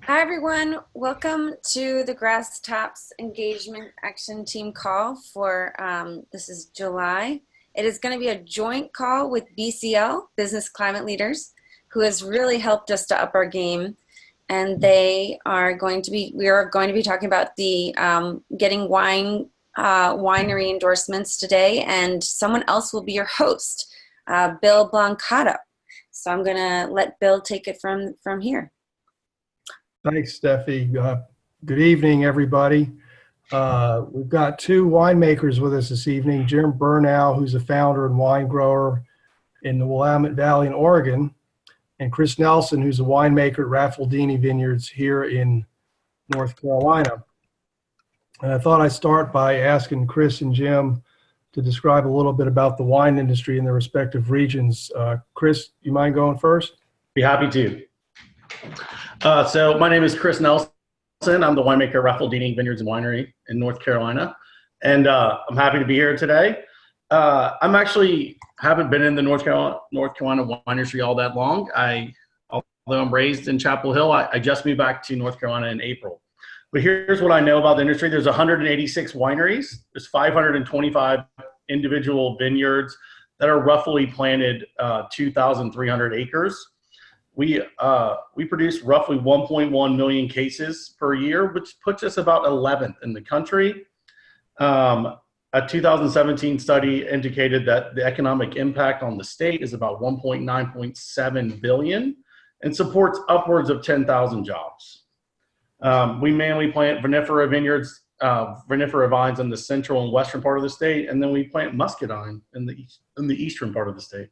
Hi, everyone. Welcome to the Grass Tops Engagement Action Team call for this is July. It is going to be a joint call with BCL, Business Climate Leaders, who has really helped us to up our game. And we are going to be talking about the getting winery endorsements today. And someone else will be your host, Bill Blancato. So I'm going to let Bill take it from here. Thanks, Steffi. Good evening, everybody. We've got two winemakers with us this evening, Jim Bernau, who's a founder and wine grower in the Willamette Valley in Oregon, and Chris Nelson, who's a winemaker at Raffaldini Vineyards here in North Carolina. And I thought I'd start by asking Chris and Jim to describe a little bit about the wine industry in their respective regions. Chris, you mind going first? Be happy to. So my name is Chris Nelson. I'm the winemaker at Raffaldini Vineyards and Winery in North Carolina. And I'm happy to be here today. I'm actually haven't been in the North Carolina wine industry all that long. Although I'm raised in Chapel Hill, I just moved back to North Carolina in April. But here's what I know about the industry. There's 186 wineries. There's 525 individual vineyards that are roughly planted 2,300 acres. We produce roughly 1.1 million cases per year, which puts us about 11th in the country. A 2017 study indicated that the economic impact on the state is about 1.9.7 billion and supports upwards of 10,000 jobs. We mainly plant vinifera vineyards, vinifera vines in the central and western part of the state, and then we plant muscadine in the eastern part of the state.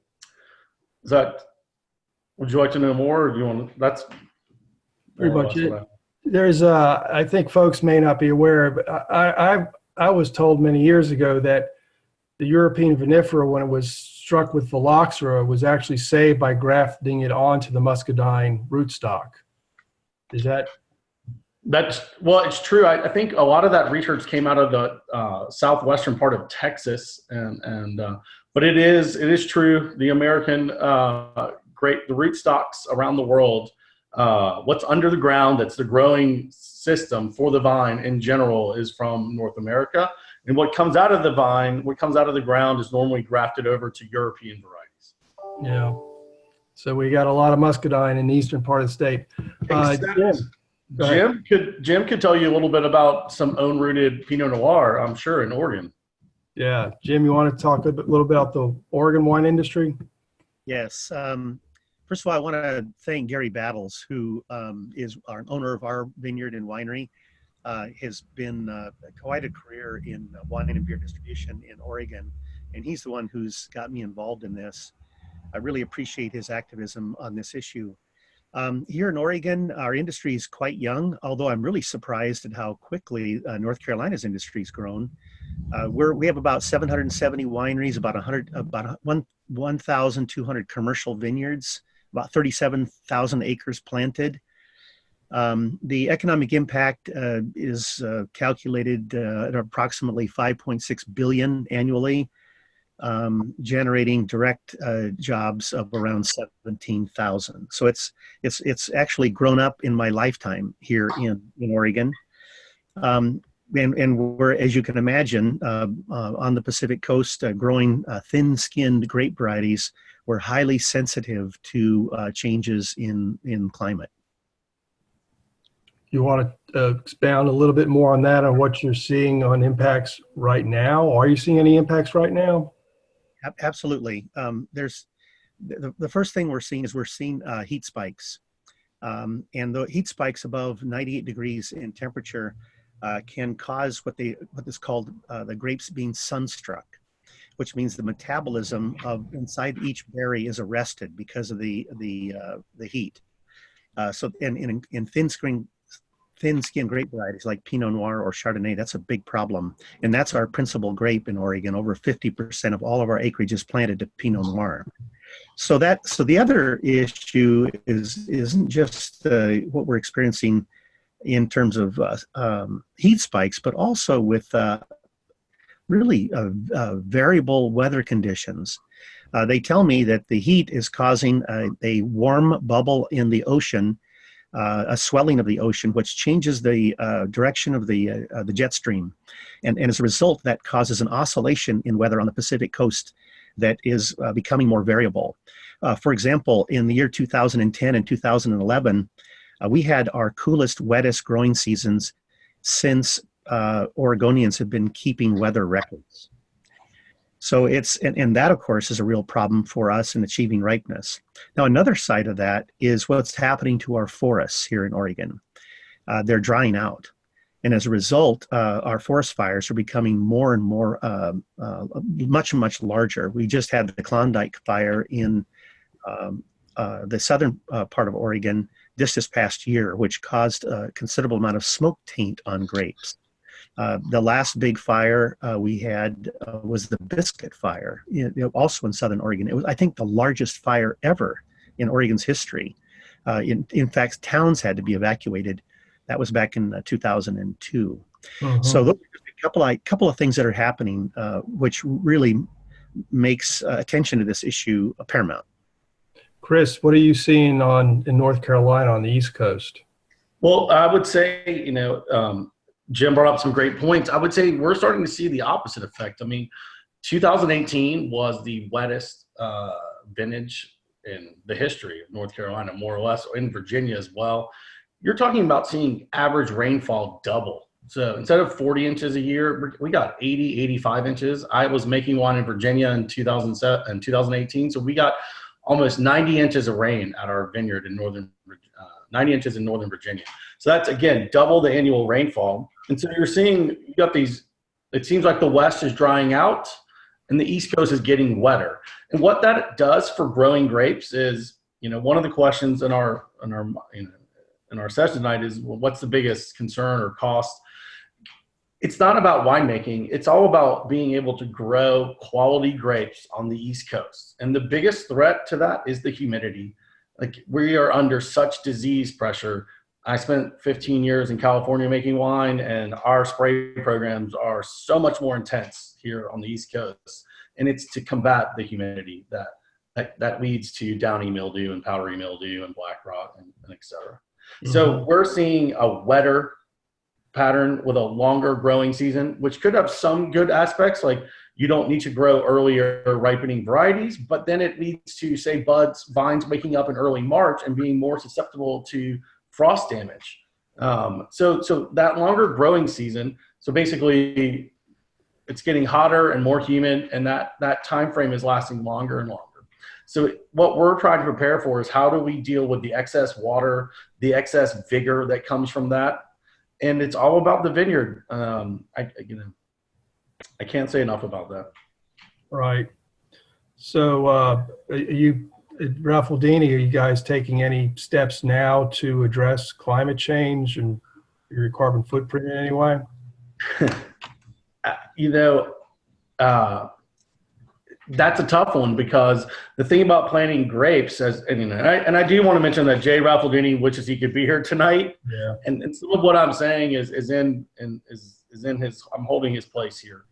Would you like to know more, or do you want to? That's pretty much it. There's, I think folks may not be aware, but I was told many years ago that the European vinifera, when it was struck with phylloxera, was actually saved by grafting it onto the muscadine rootstock. Is that? Well, it's true. I think a lot of that research came out of the southwestern part of Texas, but it is true. The American the rootstocks around the world, what's under the ground, that's the growing system for the vine in general, is from North America. And what comes out of the vine, what comes out of the ground, is normally grafted over to European varieties. Yeah. So we got a lot of muscadine in the eastern part of the state. Jim could tell you a little bit about some own-rooted Pinot Noir, I'm sure, in Oregon. Yeah. Jim, you want to talk a little bit about the Oregon wine industry? Yes. First of all, I want to thank Gary Battles, who is our owner of our vineyard and winery. Has been quite a career in wine and beer distribution in Oregon, and he's the one who's got me involved in this. I really appreciate his activism on this issue. Here in Oregon, our industry is quite young, although I'm really surprised at how quickly North Carolina's industry has grown. We have about 770 wineries, about 1,200 commercial vineyards, about 37,000 acres planted. The economic impact is calculated at approximately 5.6 billion annually, generating direct jobs of around 17,000. So it's actually grown up in my lifetime here in Oregon. And we're, as you can imagine, on the Pacific Coast, growing thin-skinned grape varieties. We're highly sensitive to changes in climate. You want to expound a little bit more on that, on what you're seeing on impacts right now? Are you seeing any impacts right now? Absolutely. There's the first thing we're seeing heat spikes, and the heat spikes above 98 degrees in temperature can cause what is called the grapes being sunstruck, which means the metabolism of inside each berry is arrested because of the heat. So in thin-skinned grape varieties like Pinot Noir or Chardonnay, that's a big problem. And that's our principal grape in Oregon. Over 50% of all of our acreage is planted to Pinot Noir. So the other issue isn't just what we're experiencing in terms of heat spikes, but also with really variable weather conditions. They tell me that the heat is causing a warm bubble in the ocean a swelling of the ocean, which changes the direction of the jet stream. And as a result, that causes an oscillation in weather on the Pacific coast that is becoming more variable. For example, in the year 2010 and 2011, we had our coolest, wettest growing seasons since Oregonians have been keeping weather records. So and that, of course, is a real problem for us in achieving ripeness. Now, another side of that is what's happening to our forests here in Oregon. They're drying out. And as a result, our forest fires are becoming more and more, much, much larger. We just had the Klondike fire in the southern part of Oregon this past year, which caused a considerable amount of smoke taint on grapes. The last big fire we had was the Biscuit Fire, also in southern Oregon. It was, I think, the largest fire ever in Oregon's history. In fact, towns had to be evacuated. That was back in 2002. Mhm. So those are a couple of things that are happening, which really makes attention to this issue paramount. Chris, what are you seeing in North Carolina on the East Coast? Well, I would say, Jim brought up some great points. I would say we're starting to see the opposite effect. I mean, 2018 was the wettest vintage in the history of North Carolina, more or less, in Virginia as well. You're talking about seeing average rainfall double. So instead of 40 inches a year, we got 80, 85 inches. I was making wine in Virginia in 2018, so we got almost 90 inches of rain at our vineyard in 90 inches in Northern Virginia. So that's, again, double the annual rainfall. And so you got these, it seems like the West is drying out and the East Coast is getting wetter. And what that does for growing grapes is, one of the questions in our session tonight is, well, what's the biggest concern or cost? It's not about winemaking. It's all about being able to grow quality grapes on the East Coast. And the biggest threat to that is the humidity. Like, we are under such disease pressure. I spent 15 years in California making wine, and our spray programs are so much more intense here on the East Coast. And it's to combat the humidity that leads to downy mildew and powdery mildew and black rot and et cetera. Mm-hmm. So we're seeing a wetter pattern with a longer growing season, which could have some good aspects, like you don't need to grow earlier ripening varieties, but then it leads to, say, vines waking up in early March and being more susceptible to frost damage. So that longer growing season, so basically it's getting hotter and more humid, and that time frame is lasting longer and longer. So what we're trying to prepare for is, how do we deal with the excess water, the excess vigor that comes from that? And it's all about the vineyard. I can't say enough about that. Right. So Raffaldini, are you guys taking any steps now to address climate change and your carbon footprint in any way? That's a tough one, because the thing about planting grapes, and I do want to mention that Jay Raffaldini wishes he could be here tonight. Yeah. And some of what I'm saying is in his, I'm holding his place here.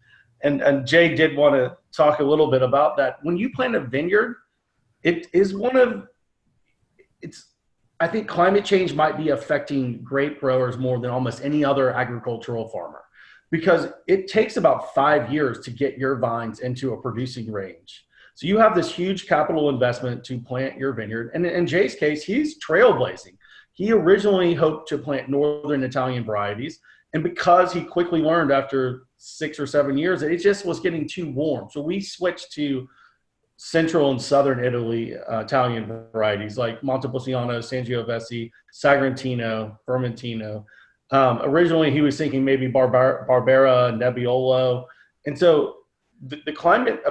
And Jay did want to talk a little bit about that. When you plant a vineyard, I think climate change might be affecting grape growers more than almost any other agricultural farmer, because it takes about 5 years to get your vines into a producing range. So you have this huge capital investment to plant your vineyard. And in Jay's case, he's trailblazing. He originally hoped to plant Northern Italian varieties. And because he quickly learned after 6 or 7 years that it just was getting too warm, so we switched to Central and Southern Italy Italian varieties like Montepulciano, Sangiovese, Sagrantino, Vermentino. Originally, he was thinking maybe Barbera, Nebbiolo. And so the climate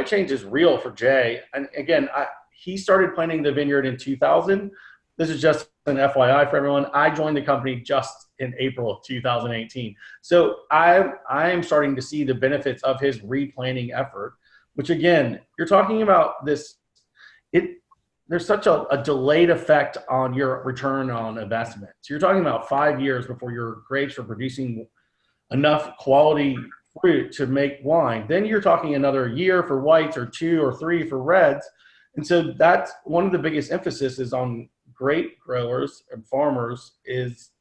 change is real for Jay. And again, he started planting the vineyard in 2000. This is just an FYI for everyone. I joined the company just in April of 2018. So I am starting to see the benefits of his replanting effort, which, again, you're talking about this. There's such a delayed effect on your return on investment. So you're talking about 5 years before your grapes are producing enough quality fruit to make wine. Then you're talking another year for whites, or 2 or 3 for reds. And so that's one of the biggest emphasis is on grape growers and farmers is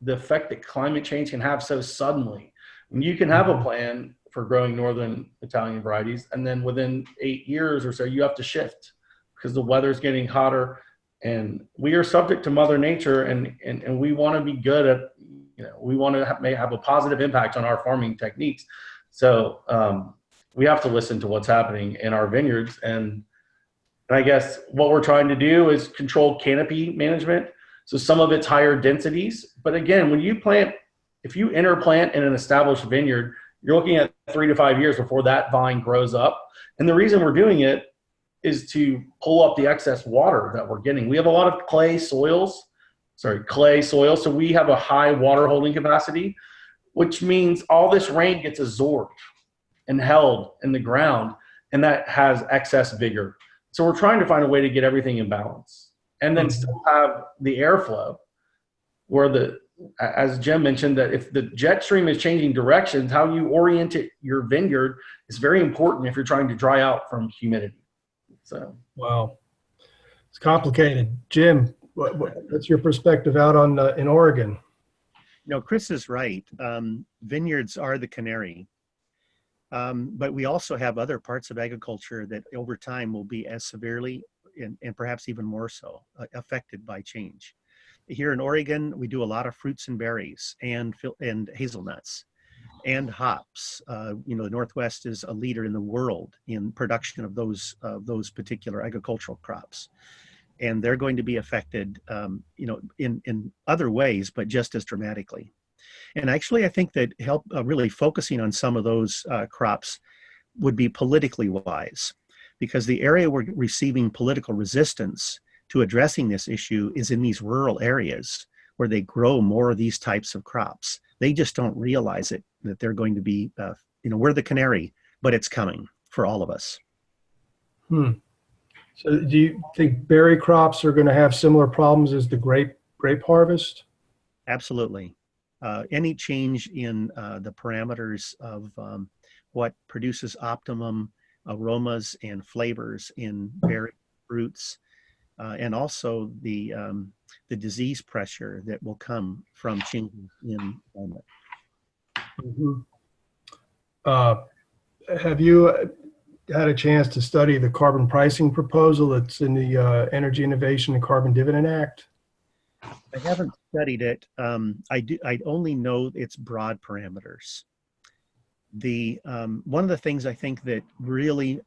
the effect that climate change can have so suddenly. And you can have a plan for growing Northern Italian varieties, and then within 8 years or so, you have to shift because the weather's getting hotter, and we are subject to Mother Nature, and we want to be good at, we want to have a positive impact on our farming techniques. So we have to listen to what's happening in our vineyards. And I guess what we're trying to do is control canopy management. So some of it's higher densities. But again, when you plant, if you interplant in an established vineyard, you're looking at 3 to 5 years before that vine grows up. And the reason we're doing it is to pull up the excess water that we're getting. We have a lot of clay soil. So we have a high water holding capacity, which means all this rain gets absorbed and held in the ground, and that has excess vigor. So we're trying to find a way to get everything in balance and then still have the airflow where as Jim mentioned, that if the jet stream is changing directions, how you orient your vineyard is very important if you're trying to dry out from humidity. So, wow, it's complicated. Jim, what's your perspective out on in Oregon? No, Chris is right. Vineyards are the canary. But we also have other parts of agriculture that over time will be as severely and perhaps even more so affected by change. Here in Oregon, we do a lot of fruits and berries and hazelnuts and hops. The Northwest is a leader in the world in production of those particular agricultural crops. And they're going to be affected, in other ways, but just as dramatically. And actually, I think that really focusing on some of those crops would be politically wise, because the area we're receiving political resistance to addressing this issue is in these rural areas where they grow more of these types of crops. They just don't realize it, that they're going to be, we're the canary, but it's coming for all of us. So do you think berry crops are going to have similar problems as the grape harvest? Absolutely. Any change in the parameters of what produces optimum aromas and flavors in berry fruits, and also the disease pressure that will come from changes in climate. Have you had a chance to study the carbon pricing proposal that's in the Energy Innovation and Carbon Dividend Act? I haven't studied it. I only know its broad parameters. One of the things I think that really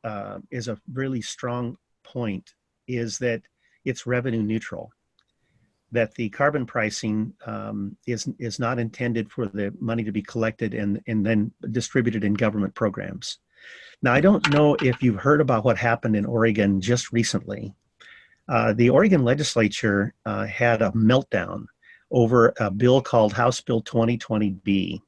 is a really strong point is that it's revenue neutral. That the carbon pricing is not intended for the money to be collected and then distributed in government programs. Now, I don't know if you've heard about what happened in Oregon just recently. The Oregon legislature had a meltdown over a bill called House Bill 2020B,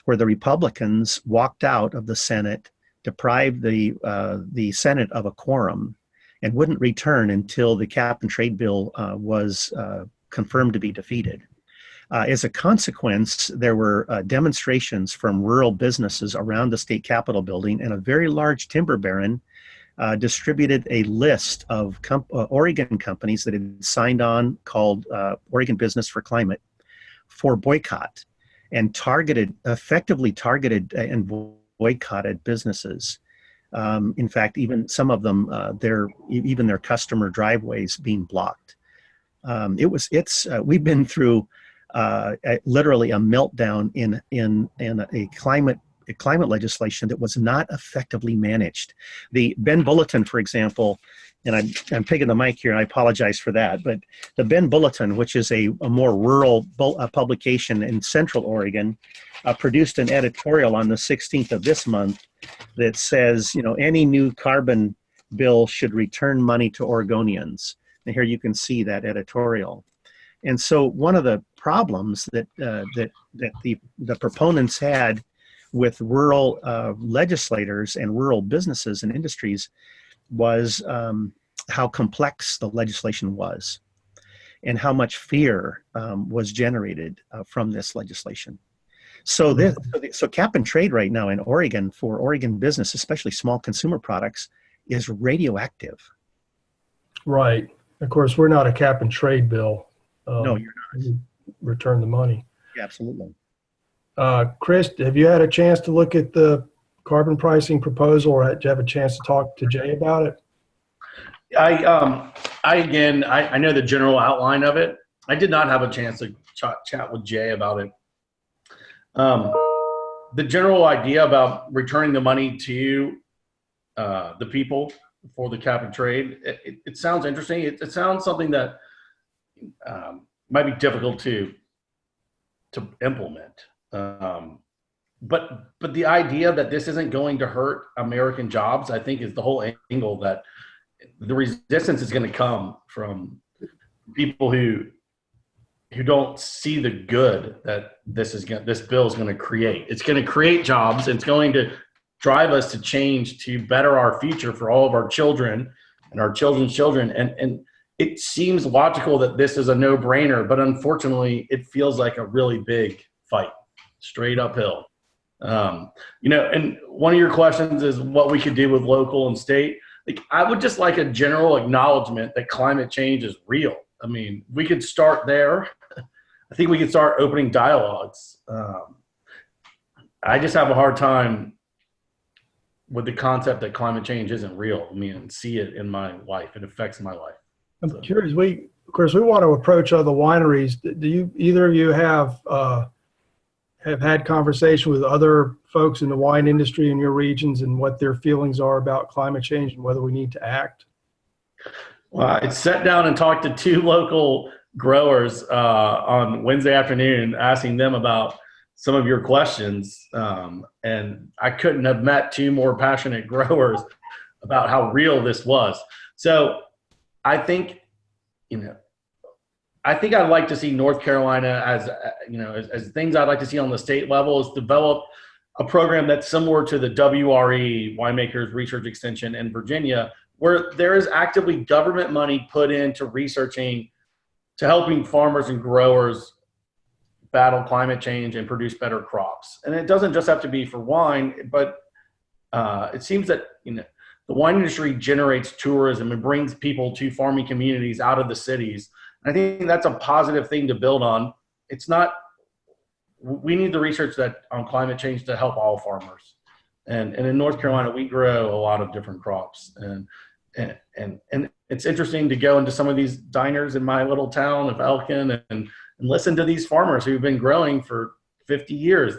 where the Republicans walked out of the Senate, deprived the Senate of a quorum, and wouldn't return until the cap and trade bill was confirmed to be defeated. As a consequence, there were demonstrations from rural businesses around the state capitol building, and a very large timber baron distributed a list of Oregon companies that had signed on, called Oregon Business for Climate, for boycott, and effectively targeted and boycotted businesses. In fact, even some of them, even their customer driveways being blocked. We've been through literally a meltdown in a climate legislation that was not effectively managed. The Bend Bulletin, for example, and I'm taking the mic here, and I apologize for that, but the Bend Bulletin, which is a more rural publication in Central Oregon, produced an editorial on the 16th of this month that says, any new carbon bill should return money to Oregonians. And here you can see that editorial. And so one of the problems that the proponents had with rural legislators and rural businesses and industries was how complex the legislation was and how much fear was generated from this legislation. So cap and trade right now in Oregon for Oregon business, especially small consumer products, is radioactive. Right. Of course, we're not a cap and trade bill. No, you're not. We return the money. Yeah, absolutely. Chris, have you had a chance to look at the carbon pricing proposal, or did you have a chance to talk to Jay about it? I know the general outline of it. I did not have a chance to chat with Jay about it. The general idea about returning the money to the people for the cap and trade, it sounds interesting. It sounds something that might be difficult to implement. But the idea that this isn't going to hurt American jobs, I think, is the whole angle, that the resistance is going to come from people who don't see the good that this bill is going to create. It's going to create jobs, and it's going to drive us to change to better our future for all of our children and our children's children. And it seems logical that this is a no-brainer, but unfortunately, it feels like a really big fight, straight uphill. And one of your questions is what we could do with local and state. Like, I would just like a general acknowledgement that climate change is real. I mean, we could start there. I think we could start opening dialogues. I just have a hard time with the concept that climate change isn't real. I mean, see it in my life. It affects my life. I'm curious. Of course, we want to approach other wineries. Do either of you have had conversation with other folks in the wine industry in your regions and what their feelings are about climate change and whether we need to act? Well, I sat down and talked to 2 local growers on Wednesday afternoon, asking them about some of your questions. And I couldn't have met 2 more passionate growers about how real this was. So I think, I'd like to see North Carolina as things I'd like to see on the state level is develop a program that's similar to the WRE, Winemakers Research Extension in Virginia, where there is actively government money put into researching, to helping farmers and growers battle climate change and produce better crops. And it doesn't just have to be for wine, but it seems that the wine industry generates tourism and brings people to farming communities out of the cities. I think that's a positive thing to build on. We need the research on climate change to help all farmers. And in North Carolina, we grow a lot of different crops. And it's interesting to go into some of these diners in my little town of Elkin and listen to these farmers who've been growing for 50 years.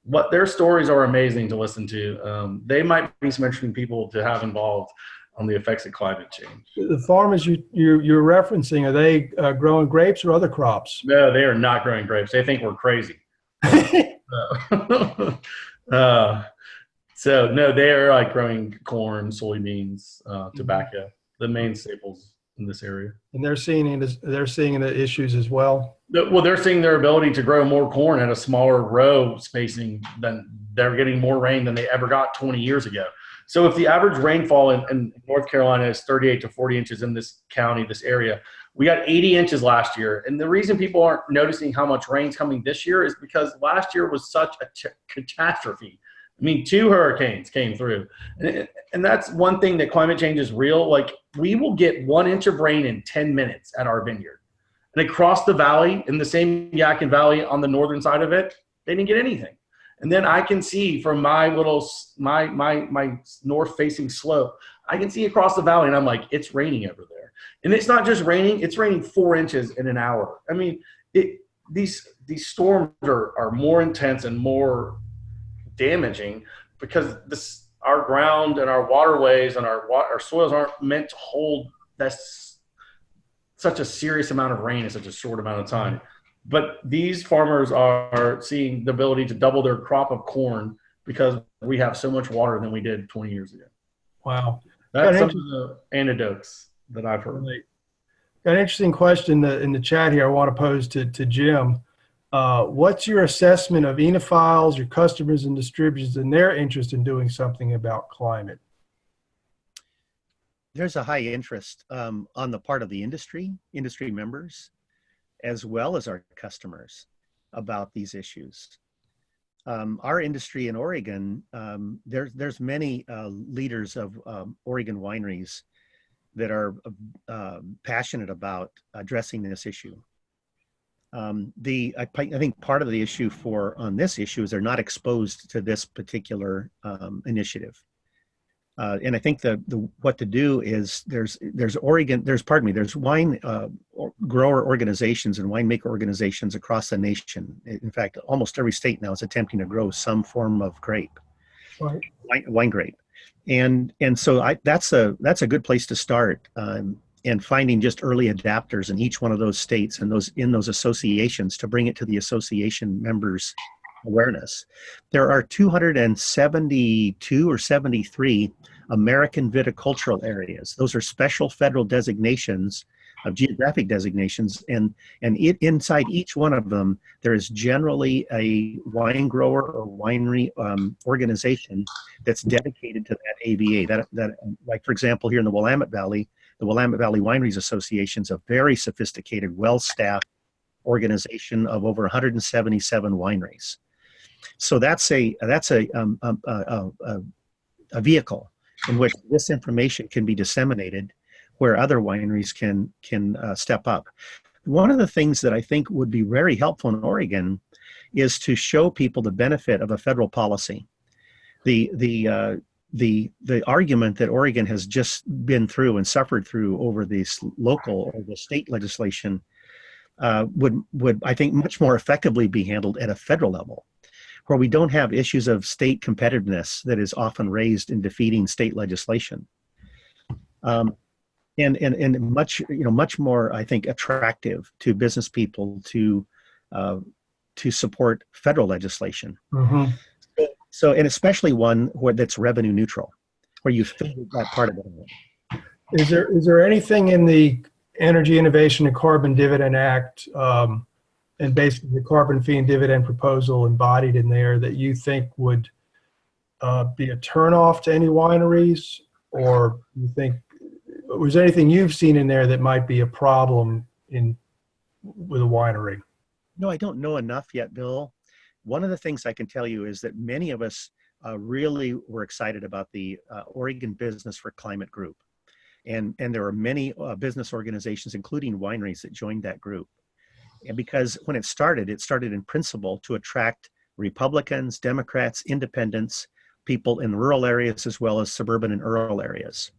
What their stories are amazing to listen to. They might be some interesting people to have involved on the effects of climate change. The farmers you're referencing, are they growing grapes or other crops? No, they are not growing grapes. They think we're crazy. So no, they are like growing corn, soybeans, tobacco, the main staples in this area. And they're seeing the issues as well. Well, they're seeing their ability to grow more corn at a smaller row spacing than they're getting more rain than they ever got 20 years ago. So if the average rainfall in North Carolina is 38 to 40 inches in this county, this area, we got 80 inches last year. And the reason people aren't noticing how much rain's coming this year is because last year was such a catastrophe. I mean, 2 hurricanes came through. And that's one thing that climate change is real. Like, we will get 1 inch of rain in 10 minutes at our vineyard. And across the valley, in the same Yadkin Valley on the northern side of it, they didn't get anything. And then I can see from my north-facing slope, I can see across the valley, and I'm like, it's raining over there. And it's not just raining; it's raining 4 inches in an hour. I mean, these storms are more intense and more damaging because our ground and our waterways and our soils aren't meant to hold such a serious amount of rain in such a short amount of time. But these farmers are seeing the ability to double their crop of corn because we have so much water than we did 20 years ago. Wow. That's some of the anecdotes that I've heard. Got an interesting question in the chat here I want to pose to Jim. What's your assessment of enophiles, your customers and distributors, and their interest in doing something about climate? There's a high interest on the part of the industry members, as well as our customers about these issues. Our industry in Oregon, there's many leaders of Oregon wineries that are passionate about addressing this issue. I think part of the issue on this issue is they're not exposed to this particular initiative. And I think what to do is there's wine grower organizations and winemaker organizations across the nation. In fact, almost every state now is attempting to grow some form of grape, Right. wine grape. And so that's a good place to start. And finding just early adapters in each one of those states and those associations to bring it to the association members' awareness. There are 272 or 73 American viticultural areas. Those are special federal designations of geographic designations, and inside each one of them, there is generally a wine grower or winery organization that's dedicated to that AVA. That, like for example, here in the Willamette Valley, the Willamette Valley Wineries Association is a very sophisticated, well-staffed organization of over 177 wineries. So that's a vehicle in which this information can be disseminated, where other wineries can step up. One of the things that I think would be very helpful in Oregon is to show people the benefit of a federal policy. The argument that Oregon has just been through and suffered through over this local or the state legislation would I think much more effectively be handled at a federal level, where we don't have issues of state competitiveness that is often raised in defeating state legislation. And much more, I think, attractive to business people to support federal legislation. Mm-hmm. So, and especially one that's revenue neutral, where you figured that part of it. Is there anything in the Energy Innovation and Carbon Dividend Act, and basically the carbon fee and dividend proposal embodied in there, that you think would be a turnoff to any wineries, or you think, was there anything you've seen in there that might be a problem with a winery? No, I don't know enough yet, Bill. One of the things I can tell you is that many of us really were excited about the Oregon Business for Climate group. And there were many business organizations, including wineries, that joined that group. And because when it started in principle to attract Republicans, Democrats, independents, people in rural areas as well as suburban and rural areas.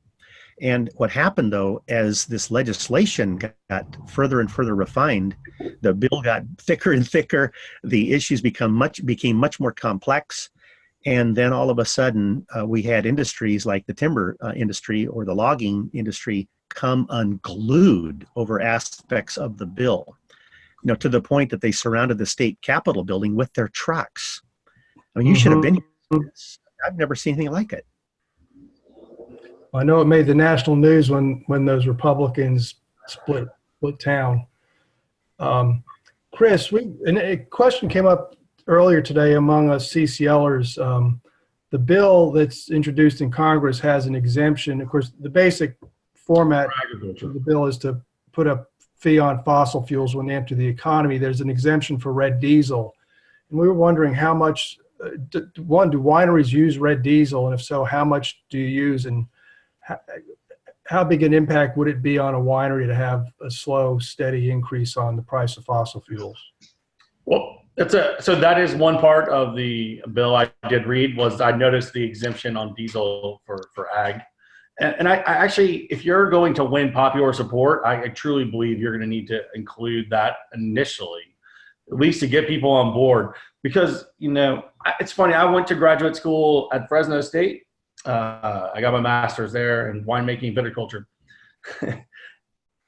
And what happened, though, as this legislation got further and further refined, the bill got thicker and thicker, the issues became much more complex, and then all of a sudden, we had industries like the timber industry or the logging industry come unglued over aspects of the bill, to the point that they surrounded the state capitol building with their trucks. I mean, you should have been here. I've never seen anything like it. I know it made the national news when those Republicans split town. Chris, and a question came up earlier today among us CCLers. The bill that's introduced in Congress has an exemption. Of course, the basic format of the bill is to put a fee on fossil fuels when they enter the economy. There's an exemption for red diesel. And we were wondering how much, do wineries use red diesel? And if so, how much do you use? And how big an impact would it be on a winery to have a slow, steady increase on the price of fossil fuels? Well, so that is one part of the bill I did read. Was I noticed the exemption on diesel for ag, and I actually, if you're going to win popular support, I truly believe you're going to need to include that initially, at least to get people on board. Because it's funny, I went to graduate school at Fresno State. I got my master's there in winemaking and viticulture.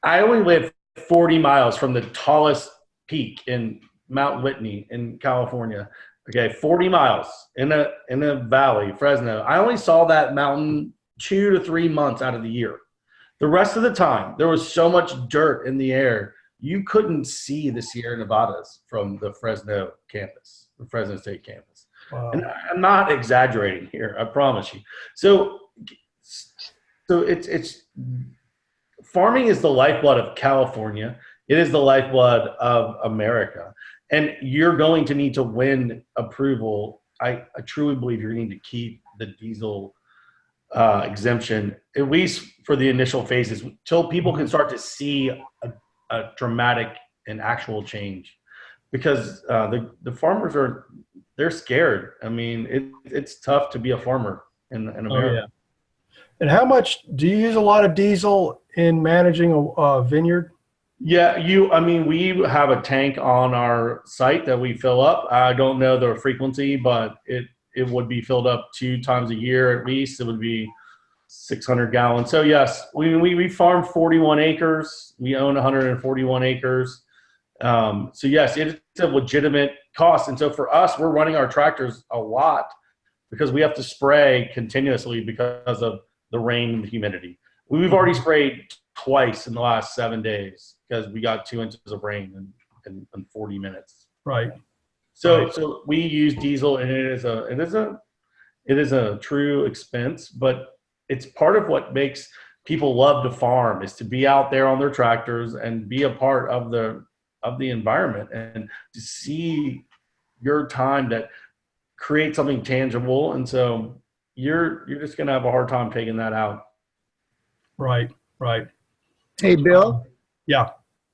I only live 40 miles from the tallest peak in Mount Whitney in California. Okay, 40 miles in a valley, Fresno. I only saw that mountain 2 to 3 months out of the year. The rest of the time, there was so much dirt in the air, you couldn't see the Sierra Nevadas from the Fresno campus, the Fresno State campus. Wow. And I'm not exaggerating here, I promise you. So it's farming is the lifeblood of California. It is the lifeblood of America. And you're going to need to win approval. I truly believe you're going to need to keep the diesel exemption, at least for the initial phases, till people can start to see a dramatic and actual change. Because the farmers they're scared. I mean, it's tough to be a farmer in Oh, America. yeah. And how much do you use a lot of diesel in managing a vineyard? Yeah, I mean, we have a tank on our site that we fill up. I don't know the frequency, but it would be filled up 2 times a year at least. It would be 600 gallons. So yes, we farm 41 acres. We own 141 acres. So yes, it's a legitimate cost. And so for us, we're running our tractors a lot because we have to spray continuously because of the rain and the humidity. We've already sprayed twice in the last 7 days because we got 2 inches of rain in 40 minutes. Right. So we use diesel, and it is a true expense, but it's part of what makes people love to farm, is to be out there on their tractors and be a part of the environment, and to see your time that creates something tangible. And so you're just going to have a hard time taking that out. Right. Right. Hey, Bill, Yeah.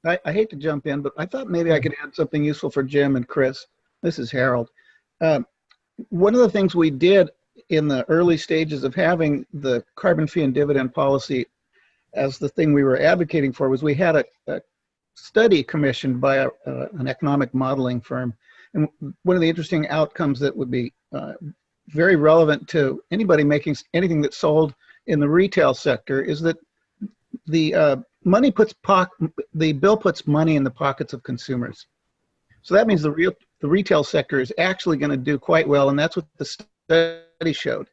I hate to jump in, but I thought maybe I could add something useful for Jim and Chris. This is Harold. One of the things we did in the early stages of having the carbon fee and dividend policy as the thing we were advocating for was we had a study commissioned by an economic modeling firm. And one of the interesting outcomes that would be very relevant to anybody making anything that's sold in the retail sector is that the bill puts money in the pockets of consumers. So that means the retail sector is actually going to do quite well, and that's what the study showed.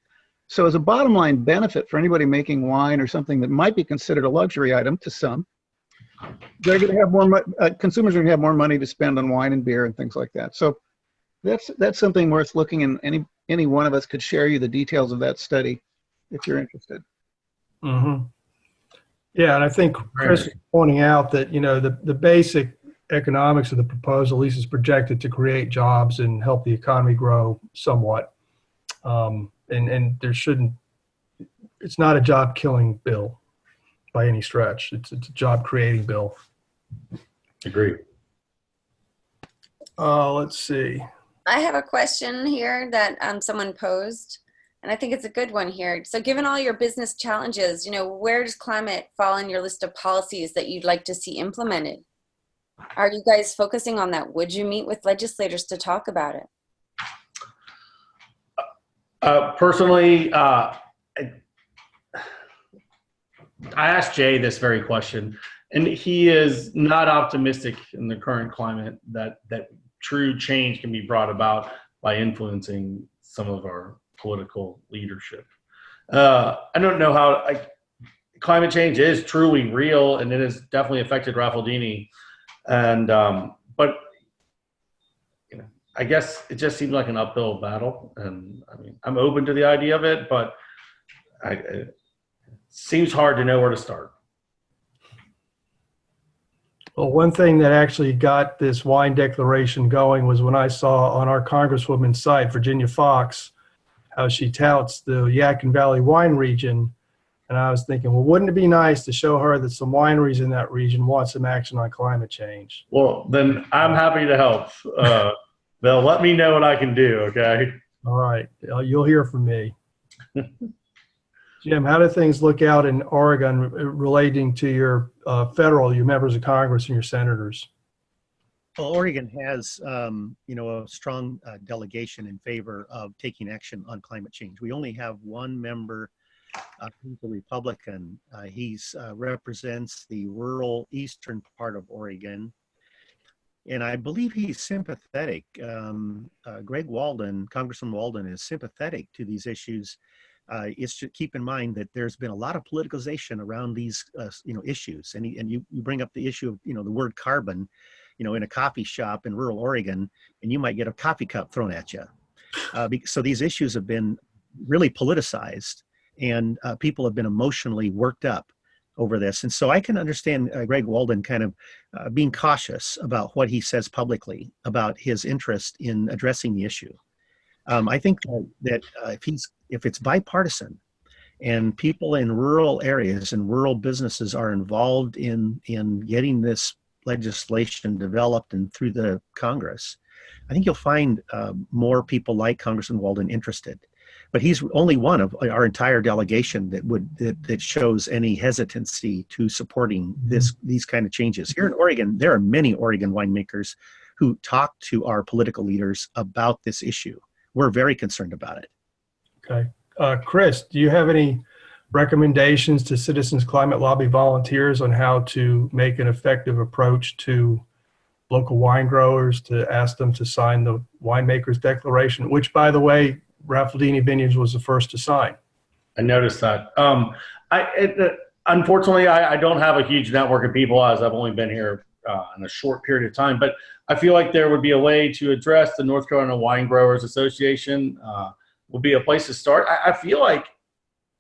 So as a bottom line benefit for anybody making wine or something that might be considered a luxury item to some, they're going to have more. Consumers are going to have more money to spend on wine and beer and things like that. So that's something worth looking. And any one of us could share you the details of that study if you're interested. Mm-hmm. Yeah, and I think Chris is pointing out that the basic economics of the proposal, at least, is projected to create jobs and help the economy grow somewhat. And there shouldn't. It's not a job killing bill by any stretch. It's a job creating bill. Agree. Let's see. I have a question here that someone posed, and I think it's a good one here. So given all your business challenges, where does climate fall in your list of policies that you'd like to see implemented? Are you guys focusing on that? Would you meet with legislators to talk about it? Personally, I asked Jay this very question, and he is not optimistic in the current climate that true change can be brought about by influencing some of our political leadership. I don't know how climate change is truly real, and it has definitely affected Raffaldini. And but I guess it just seems like an uphill battle. And I mean, I'm open to the idea of it, but it seems hard to know where to start. Well, one thing that actually got this wine declaration going was when I saw on our Congresswoman's site, Virginia Fox, how she touts the Yadkin Valley wine region. And I was thinking, well, wouldn't it be nice to show her that some wineries in that region want some action on climate change? Well, then I'm happy to help. They'll let me know what I can do, okay? All right. You'll hear from me. Jim, how do things look out in Oregon relating to your your members of Congress and your senators? Well, Oregon has, a strong delegation in favor of taking action on climate change. We only have one member, who's a Republican. He represents the rural eastern part of Oregon, and I believe he's sympathetic. Greg Walden, Congressman Walden, is sympathetic to these issues. It's to keep in mind that there's been a lot of politicalization around these, issues, and you bring up the issue of, the word carbon, in a coffee shop in rural Oregon, and you might get a coffee cup thrown at you. So these issues have been really politicized, and people have been emotionally worked up over this. And so I can understand Greg Walden kind of being cautious about what he says publicly about his interest in addressing the issue. I think that if it's bipartisan And people in rural areas and rural businesses are involved in getting this legislation developed and through the Congress. I think you'll find more people like Congressman Walden interested. But he's only one of our entire delegation that shows any hesitancy to supporting these kind of changes. Here in Oregon, there are many Oregon winemakers who talk to our political leaders about this issue. We're very concerned about it. Okay. Chris, do you have any recommendations to Citizens Climate Lobby volunteers on how to make an effective approach to local wine growers to ask them to sign the Winemakers Declaration, which, by the way, Raffaldini Vineyards was the first to sign? I noticed that. Unfortunately, I don't have a huge network of people, as I've only been here in a short period of time, but I feel like there would be a way to address the North Carolina Wine Growers Association would be a place to start. I feel like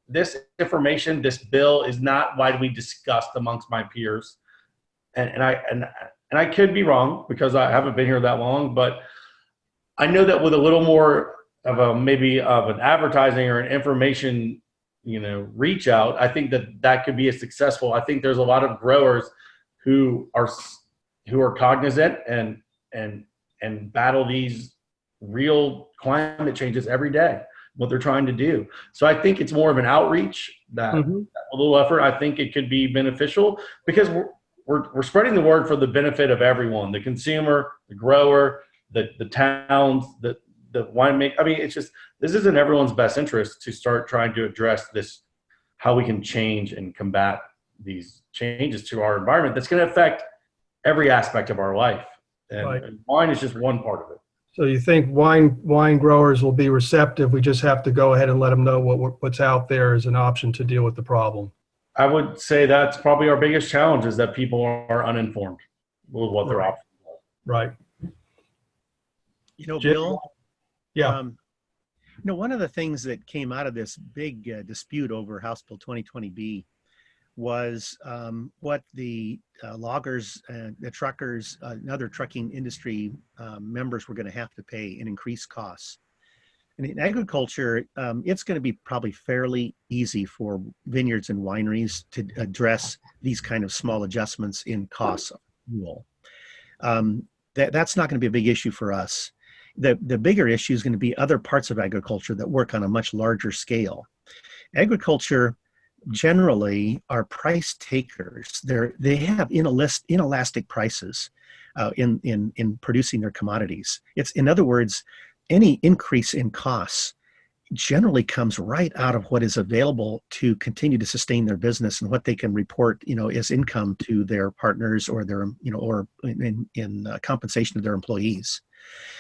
this information, this bill, is not widely discussed amongst my peers, and I could be wrong because I haven't been here that long, but I know that with a little more of an advertising or an information, reach out, I think that could be a successful. I think there's a lot of growers who are cognizant and battle these real climate changes every day, what they're trying to do. So I think it's more of an outreach that a little effort. I think it could be beneficial because we're spreading the word for the benefit of everyone, the consumer, the grower, the towns, the winemaker. I mean, it's just, this is in everyone's best interest to start trying to address this, how we can change and combat these changes to our environment that's going to affect every aspect of our life. And wine is just one part of it. So you think wine growers will be receptive? We just have to go ahead and let them know what's out there as an option to deal with the problem. I would say that's probably our biggest challenge, is that people are uninformed with what their options are. Right. Bill? Yeah. One of the things that came out of this big dispute over House Bill 2020B was what the loggers, the truckers, and other trucking industry members were going to have to pay in increased costs. And in agriculture, it's going to be probably fairly easy for vineyards and wineries to address these kind of small adjustments in costs of fuel. That's not going to be a big issue for us. The bigger issue is going to be other parts of agriculture that work on a much larger scale. Agriculture generally are price takers. They have inelastic prices in producing their commodities. It's, in other words, any increase in costs generally comes right out of what is available to continue to sustain their business and what they can report, as income to their partners or their, or in compensation to their employees.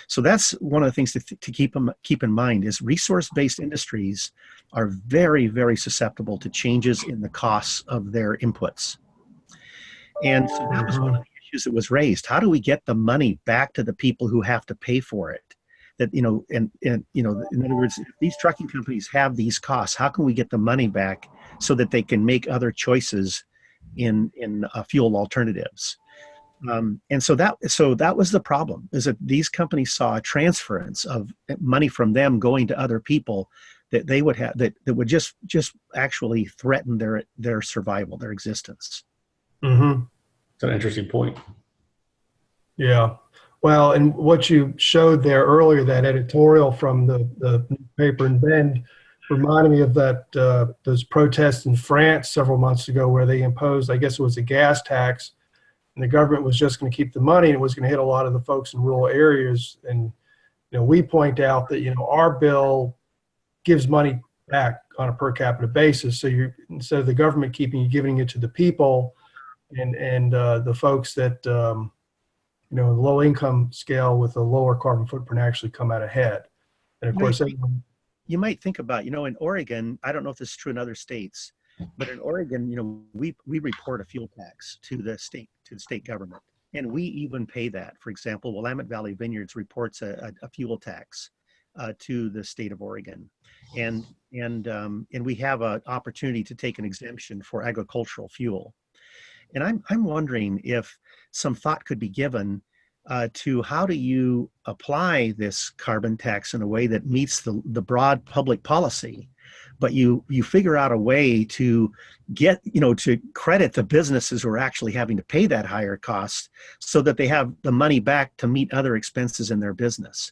So that's one of the things to keep in mind is resource-based industries are very, very susceptible to changes in the costs of their inputs. And so that was one of the issues that was raised. How do we get the money back to the people who have to pay for it? That, in other words, if these trucking companies have these costs, how can we get the money back so that they can make other choices in fuel alternatives? And so that was the problem, is that these companies saw a transference of money from them going to other people that they would have that would just actually threaten their survival, their existence. Mm-hmm. It's an interesting point. Yeah. Well, and what you showed there earlier, that editorial from the newspaper in Bend, reminded me of those protests in France several months ago where they imposed, I guess it was a gas tax, and the government was just going to keep the money and it was going to hit a lot of the folks in rural areas. And, we point out that, our bill gives money back on a per capita basis. So instead of the government giving it to the people and the folks that, the low income scale with a lower carbon footprint actually come out ahead. And of course, you might think about, in Oregon, I don't know if this is true in other states, but in Oregon, we report a fuel tax to the state government, and we even pay that. For example, Willamette Valley Vineyards reports a fuel tax to the state of Oregon, and we have an opportunity to take an exemption for agricultural fuel. And I'm wondering if some thought could be given to how do you apply this carbon tax in a way that meets the broad public policy, but you figure out a way to get, to credit the businesses who are actually having to pay that higher cost so that they have the money back to meet other expenses in their business.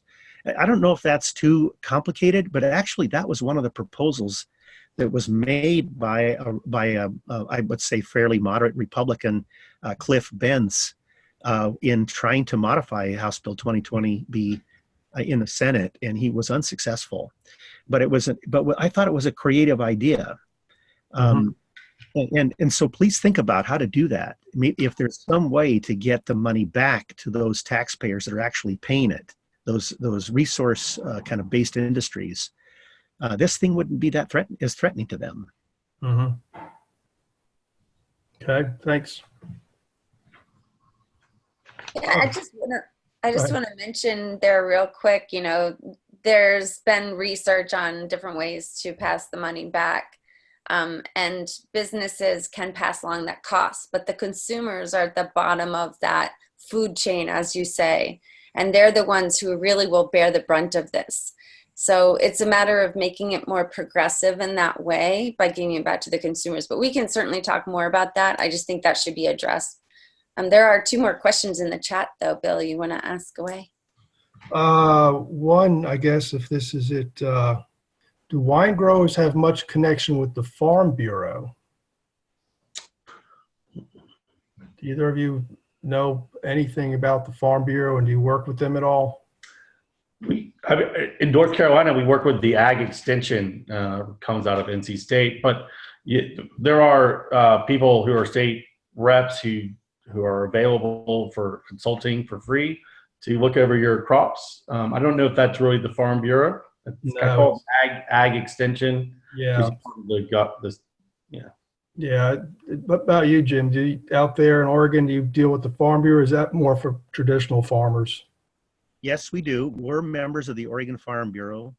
I don't know if that's too complicated, but actually that was one of the proposals that was made by I would say fairly moderate Republican, Cliff Benz, in trying to modify House Bill 2020B in the Senate, and he was unsuccessful. But I thought it was a creative idea. And so please think about how to do that. If there's some way to get the money back to those taxpayers that are actually paying it, those resource kind of based industries, this thing wouldn't be that threatening to them. Okay, thanks. Yeah, I just want to mention there real quick, there's been research on different ways to pass the money back. And businesses can pass along that cost, but the consumers are at the bottom of that food chain, as you say, and they're the ones who really will bear the brunt of this. So it's a matter of making it more progressive in that way by giving it back to the consumers. But we can certainly talk more about that. I just think that should be addressed. There are 2 more questions in the chat, though. Bill, you want to ask away? One, I guess, if this is it, do wine growers have much connection with the Farm Bureau? Do either of you know anything about the Farm Bureau, and do you work with them at all? In North Carolina, we work with the Ag Extension, comes out of NC State, but there are people who are state reps who are available for consulting for free to look over your crops. I don't know if that's really the Farm Bureau. It's kind of called Ag Extension. Yeah. Yeah. What about you, Jim? Out there in Oregon, do you deal with the Farm Bureau? Is that more for traditional farmers? Yes, we do. We're members of the Oregon Farm Bureau.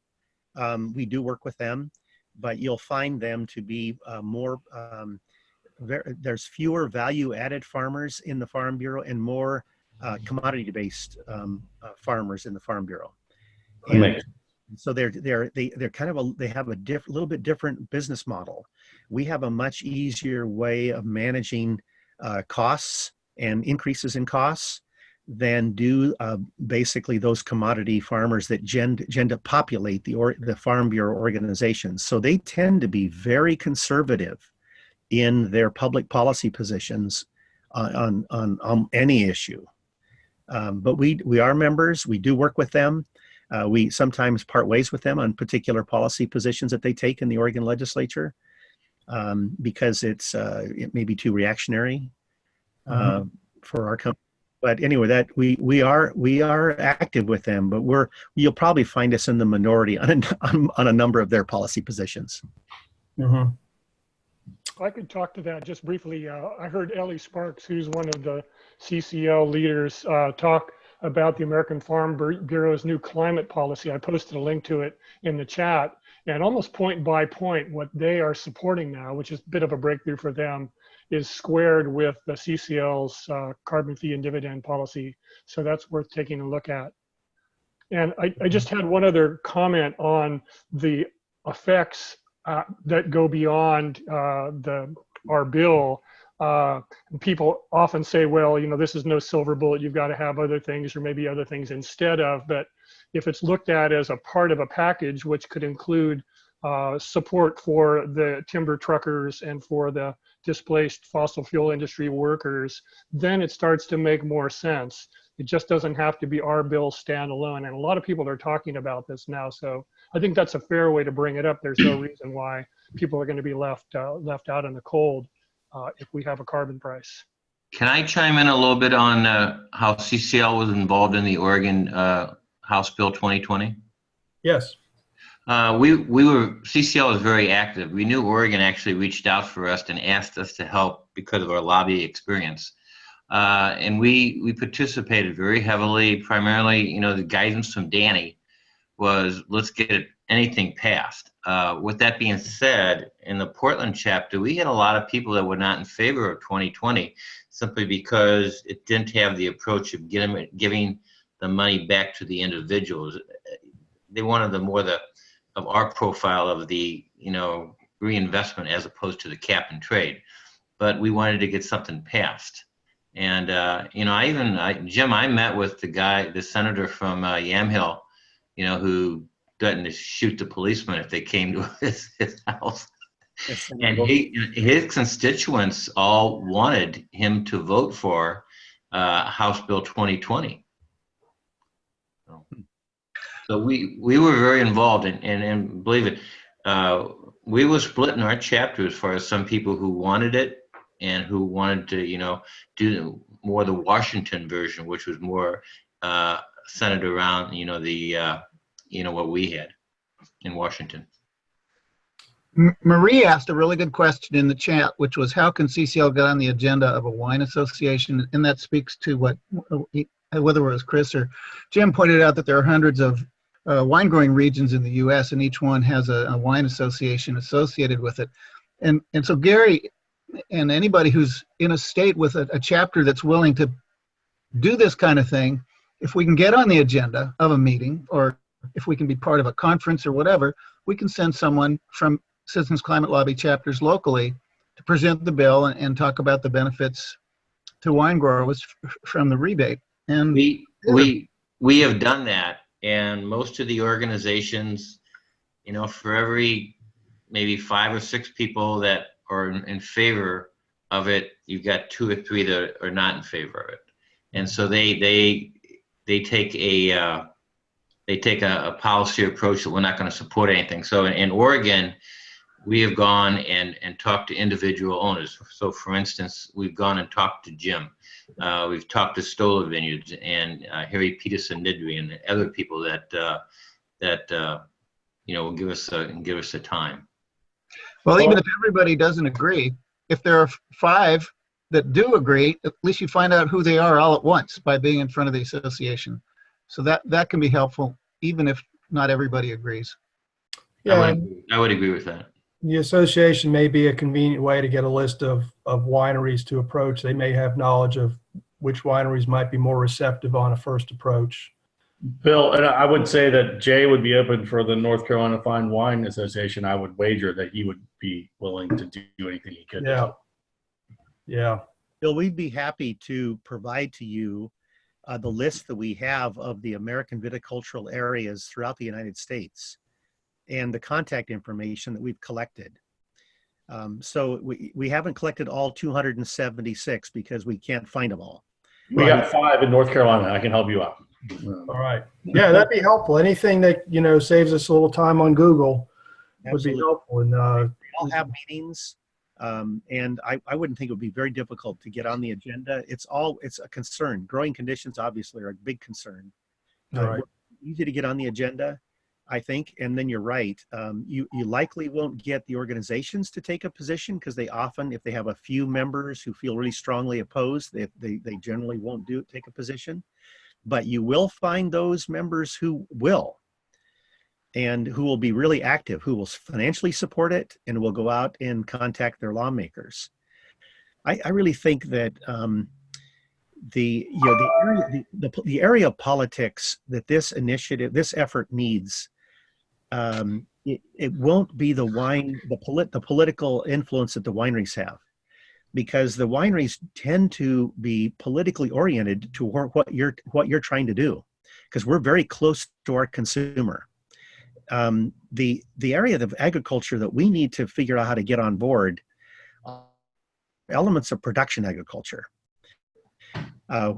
We do work with them, but you'll find them to be there's fewer value-added farmers in the Farm Bureau and more commodity-based farmers in the Farm Bureau. And so they have a little bit different business model. We have a much easier way of managing costs and increases in costs than do basically those commodity farmers that tend to populate the Farm Bureau organizations. So they tend to be very conservative in their public policy positions on any issue. But we are members. We do work with them. We sometimes part ways with them on particular policy positions that they take in the Oregon legislature because it may be too reactionary for our company. But anyway, that we are active with them, but you'll probably find us in the minority on a number of their policy positions. I could talk to that just briefly. I heard Ellie Sparks, who's one of the CCL leaders, talk about the American Farm Bureau's new climate policy. I posted a link to it in the chat, and almost point by point, what they are supporting now, which is a bit of a breakthrough for them, is squared with the CCL's carbon fee and dividend policy. So that's worth taking a look at. And I just had one other comment on the effects that go beyond our bill. People often say, well, this is no silver bullet. You've got to have other things or maybe other things instead of. But if it's looked at as a part of a package, which could include support for the timber truckers and for the displaced fossil fuel industry workers, then it starts to make more sense. It just doesn't have to be our bill standalone. And a lot of people are talking about this now. So I think that's a fair way to bring it up. There's no reason why people are going to be left out in the cold if we have a carbon price. Can I chime in a little bit on how CCL was involved in the Oregon House Bill 2020? Yes. CCL was very active. We knew Oregon actually reached out for us and asked us to help because of our lobby experience. And we participated very heavily. Primarily, the guidance from Danny was, let's get anything passed. With that being said, in the Portland chapter, we had a lot of people that were not in favor of 2020 simply because it didn't have the approach of giving the money back to the individuals. They wanted a our profile of the, reinvestment as opposed to the cap and trade. But we wanted to get something passed. And, Jim, I met with the senator from Yamhill, who threatened to shoot the policeman if they came to his house. And his constituents all wanted him to vote for House Bill 2020. So we were very involved, and believe it, we were split in our chapter as far as some people who wanted it and who wanted to, do more the Washington version, which was more centered around, what we had in Washington. Marie asked a really good question in the chat, which was, how can CCL get on the agenda of a wine association? And that speaks to what, whether it was Chris or Jim pointed out, that there are hundreds of wine growing regions in the U.S. and each one has a wine association associated with it. And so Gary and anybody who's in a state with a chapter that's willing to do this kind of thing, if we can get on the agenda of a meeting, or if we can be part of a conference or whatever, we can send someone from Citizens Climate Lobby chapters locally to present the bill and talk about the benefits to wine growers from the rebate. And we have done that, and most of the organizations, for every maybe 5 or 6 people that are in favor of it, you've got 2 or 3 that are not in favor of it. And so they take a policy approach that we're not going to support anything. So in Oregon, we have gone and talked to individual owners. So for instance, we've gone and talked to Jim. We've talked to Stoller Vineyards and Harry Peterson Nidri and other people that will give us the time. Well, even if everybody doesn't agree, if there are 5 that do agree, at least you find out who they are all at once by being in front of the association. So that can be helpful, even if not everybody agrees. Yeah, I would agree with that. the association may be a convenient way to get a list of wineries to approach. They may have knowledge of which wineries might be more receptive on a first approach. Bill, and I would say that Jay would be open for the North Carolina Fine Wine Association. I would wager that he would be willing to do anything he could. Yeah. Yeah. Bill, we'd be happy to provide to you the list that we have of the American viticultural areas throughout the United States and the contact information that we've collected. So we haven't collected all 276 because we can't find them all. We got 5 in North Carolina. I can help you out. All right. Yeah, that'd be helpful. Anything that, saves us a little time on Google would be helpful. And we all have meetings. And I wouldn't think it would be very difficult to get on the agenda. It's a concern. Growing conditions obviously are a big concern. right. Easy to get on the agenda, I think. And then you're right. You likely won't get the organizations to take a position because they often, if they have a few members who feel really strongly opposed, they generally won't take a position. But you will find those members who will, and who will be really active, who will financially support it and will go out and contact their lawmakers. I really think that the area of politics that this initiative, this effort needs, it won't be the political influence that the wineries have, because the wineries tend to be politically oriented to what you're trying to do, because we're very close to our consumer. The area of agriculture that we need to figure out how to get on board, elements of production agriculture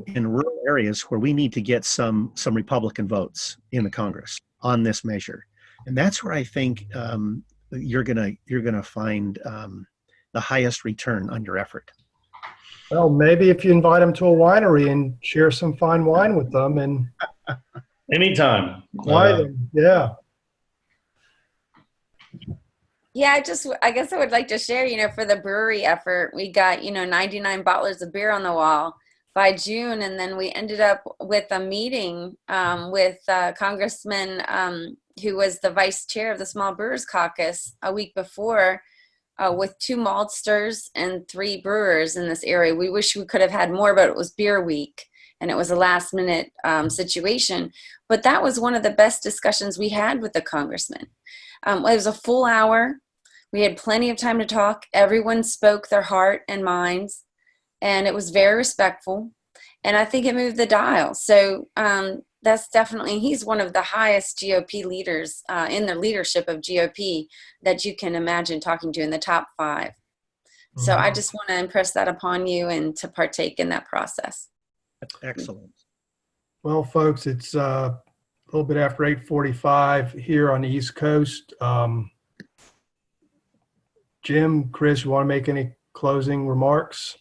in rural areas where we need to get some Republican votes in the Congress on this measure, and that's where I think you're gonna find the highest return on your effort. Well, maybe if you invite them to a winery and share some fine wine with them and Anytime. buy them. Yeah. Yeah, I guess I would like to share, for the brewery effort, we got, 99 bottlers of beer on the wall by June. And then we ended up with a meeting with Congressman who was the vice chair of the Small Brewers Caucus a week before with 2 maltsters and 3 brewers in this area. We wish we could have had more, but it was beer week. and it was a last minute situation. But that was one of the best discussions we had with the congressman. It was a full hour. We had plenty of time to talk. Everyone spoke their heart and minds, and it was very respectful. And I think it moved the dial. So that's definitely, he's one of the highest GOP leaders in the leadership of GOP that you can imagine talking to, in the top 5. So I just want to impress that upon you and to partake in that process. Excellent. Well, folks, it's a little bit after 8:45 here on the East Coast. Jim, Chris, you want to make any closing remarks?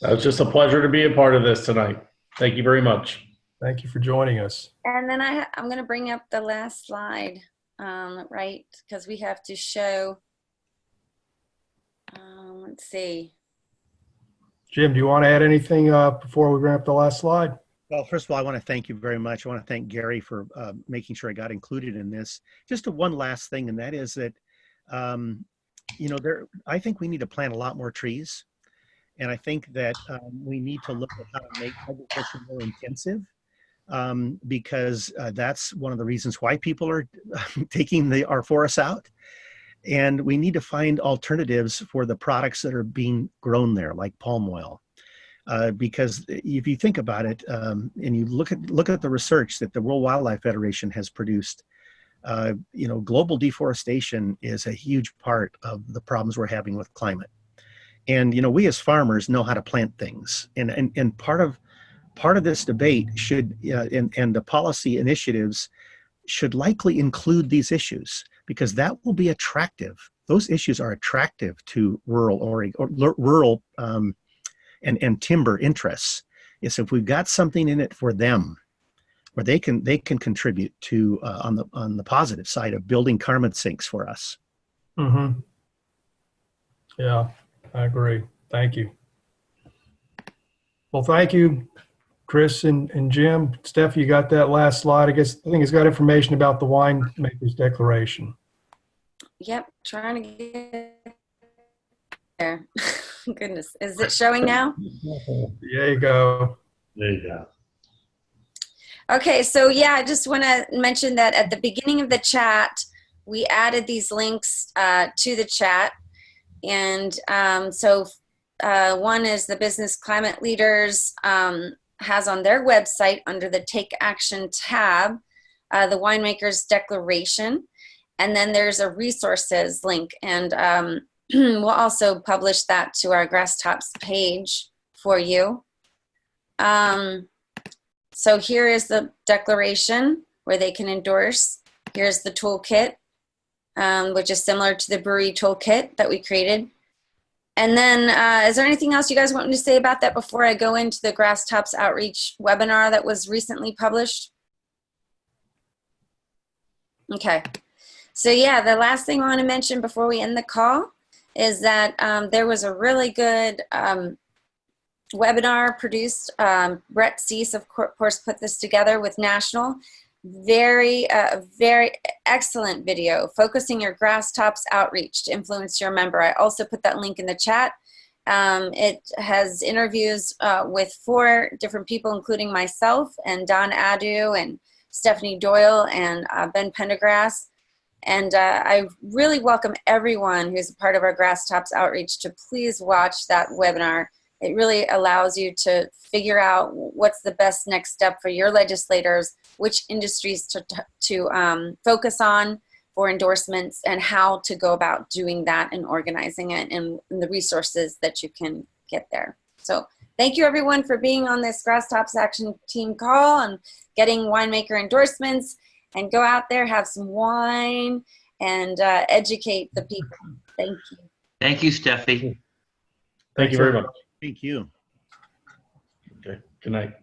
It's just a pleasure to be a part of this tonight. Thank you very much. Thank you for joining us. And then I'm going to bring up the last slide, right? Because we have to show, let's see. Jim, do you want to add anything before we bring up the last slide? Well, first of all, I want to thank you very much. I want to thank Gary for making sure I got included in this. Just one last thing, and that is that, I think we need to plant a lot more trees. And I think that we need to look at how to make agriculture more intensive, because that's one of the reasons why people are taking our forests out. And we need to find alternatives for the products that are being grown there, like palm oil. Because if you think about it, and you look at the research that the World Wildlife Federation has produced, global deforestation is a huge part of the problems we're having with climate. And we as farmers know how to plant things, and part of this debate should and the policy initiatives should likely include these issues, because that will be attractive. Those issues are attractive to rural and timber interests. Is if we've got something in it for them, where they can contribute to on the positive side of building carbon sinks for us. Mm-hmm. Yeah, I agree. Thank you. Well, thank you, Chris and Jim. Steph, you got that last slide. I think it's got information about the Winemakers Declaration. Yep, trying to get there. Goodness, is it showing now? There you go. There you go. Okay, so yeah, I just want to mention that at the beginning of the chat, we added these links to the chat. And one is the Business Climate Leaders has on their website under the Take Action tab, the Winemakers Declaration. And then there's a resources link. And we'll also publish that to our Grass Tops page for you. So here is the declaration where they can endorse. Here's the toolkit, which is similar to the brewery toolkit that we created. And then is there anything else you guys want me to say about that before I go into the Grass Tops Outreach webinar that was recently published? Okay. So yeah, the last thing I want to mention before we end the call is that there was a really good webinar produced. Brett Cease, of course, put this together with National. Very excellent video focusing your Grass Tops outreach to influence your member. I also put that link in the chat. It has interviews with 4 different people, including myself and Don Adu and Stephanie Doyle and Ben Pendergrass. And I really welcome everyone who's a part of our Grass Tops outreach to please watch that webinar. It really allows you to figure out what's the best next step for your legislators, which industries to focus on for endorsements, and how to go about doing that and organizing it, and the resources that you can get there. So thank you everyone for being on this Grass Tops Action Team call and getting winemaker endorsements, and go out there, have some wine, and educate the people. Thank you. Thank you, Steffi. Thank you very much. Thank you. Okay. Good night.